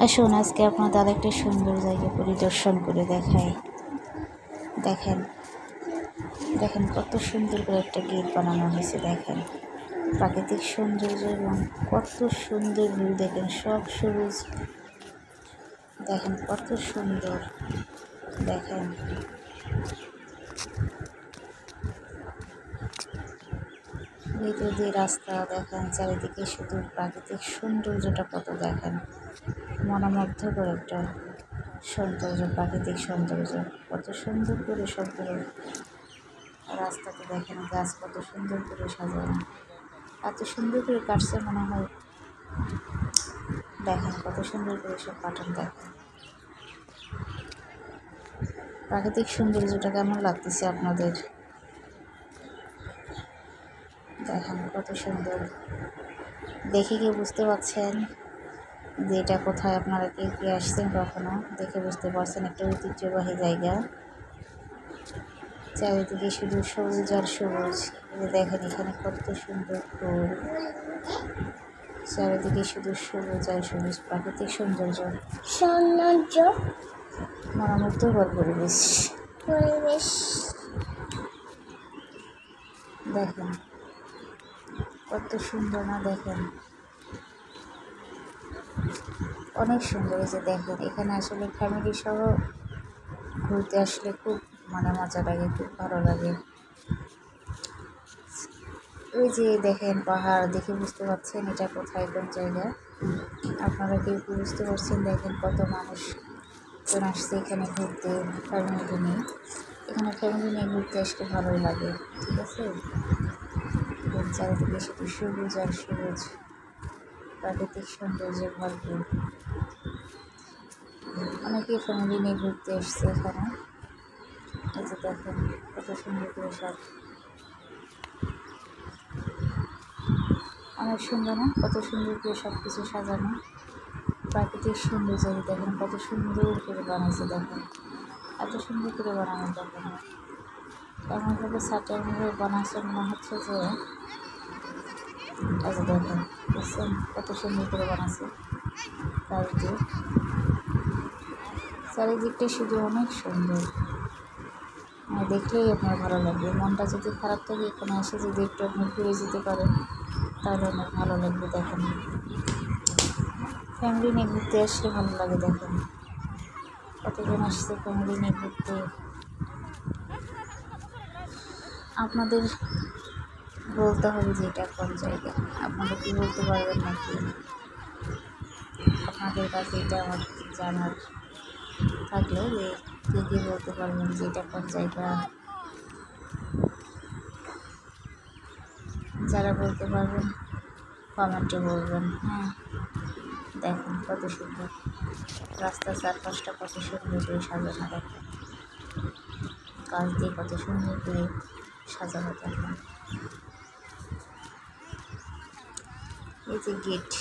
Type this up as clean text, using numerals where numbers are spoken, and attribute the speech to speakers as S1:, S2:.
S1: আসুন আজকে আপনাদের আরেকটি সুন্দর জায়গা পরিদর্শন করে দেখাই। দেখেন দেখেন কত সুন্দর করে একটা গেট বানানো হয়েছে। দেখেন প্রাকৃতিক সৌন্দর্য এবং কত সুন্দর ভিউ। দেখেন সব সবুজ, দেখেন কত সুন্দর। দেখেন ভিতর দিয়ে রাস্তা, দেখেন চারিদিকে শুধু প্রাকৃতিক সৌন্দর্যটা কত। দেখেন মনোমুগ্ধকর একটা সৌন্দর্য, প্রাকৃতিক সৌন্দর্য কত সুন্দর করে সবগুলো রাস্তাতে। দেখেন গাছ কত সুন্দর করে সাজানো, এত সুন্দর করে কাটছে মনে হয়। দেখেন কত সুন্দর করে সব কাটান। দেখেন প্রাকৃতিক সৌন্দর্যটা কেমন লাগতেছে আপনাদের? দেখেন কত সুন্দর। দেখে কি বুঝতে পারছেন যে এটা কোথায়? আপনারা কে কে আসছেন কখনো দেখে বুঝতে পারছেন? একটা ঐতিহ্যবাহী জায়গা, চারিদিকে শুধু সবুজ আর সবুজ। দেখেন এখানে কত সুন্দর ফুল, চারিদিকে শুধু সবুজ আর সবুজ, প্রাকৃতিক সৌন্দর্য মনোমুগ্ধকর পরিবেশ। দেখেন কত সুন্দর না? দেখেন অনেক সুন্দর হয়েছে। দেখেন এখানে আসলে ফ্যামিলি সহ ঘুরতে আসলে খুব মজা লাগে, খুব ভালো লাগে। ওই যে দেখেন পাহাড়, দেখে বুঝতে পারছেন এটা কোথায়, কোন জায়গা? আপনারা কেউ কি বুঝতে পারছেন? দেখেন কত মানুষ আসছে এখানে ঘুরতে ফ্যামিলি নিয়ে। এখানে ফ্যামিলি নিয়ে ঘুরতে আসলে ভালোই লাগে, ঠিক আছে? চারিদিকে শুধু সবুজ আর সবুজ, প্রাকৃতিক সৌন্দর্যে ভরপুর। অনেকেই ফ্যামিলি নিয়ে ঘুরতে এসছে এখানে। এই যে দেখেন কত সুন্দর করে সব, অনেক সুন্দর না? কত সুন্দর করে সব কিছু সাজানো, প্রাকৃতিক সৌন্দর্য। দেখেন কত সুন্দর করে বানাইছে। দেখেন এত সুন্দর করে বানানো। দেখেন এমনভাবে সাটেনভাবে বানাচ্ছে মনে হচ্ছে যে দেখেন বুঝছেন কত সুন্দর করে বানাচ্ছে। চারিদিকটা শুধু অনেক সুন্দর, দেখলেই আপনার ভালো লাগবে। মনটা যদি খারাপ থাকে এখানে এসে যদি একটু আপনি ঘুরে যেতে পারেন তাহলে অনেক ভালো লাগবে। দেখেন ফ্যামিলি নিয়ে ঘুরতে আসলে ভালো লাগে। দেখেন কতজন আসছে ফ্যামিলি নিয়ে ঘুরতে। আপনাদের বলতে হবে যে এটা কোন জায়গা। আপনারা কি বলতে পারবেন নাকি? আপনাদের কাছে এটা আমার জানার থাকলে যে কে কে বলতে পারবেন যে এটা কোন জায়গা। যারা বলতে পারবেন কমেন্টে বলবেন। হ্যাঁ দেখেন কত সুন্দর রাস্তার চারপাশটা, কত সুন্দর করে সাজানো। দেখেন গাছ দিয়ে কত সুন্দর করে সাজানো। দেখেন এই যে গেট,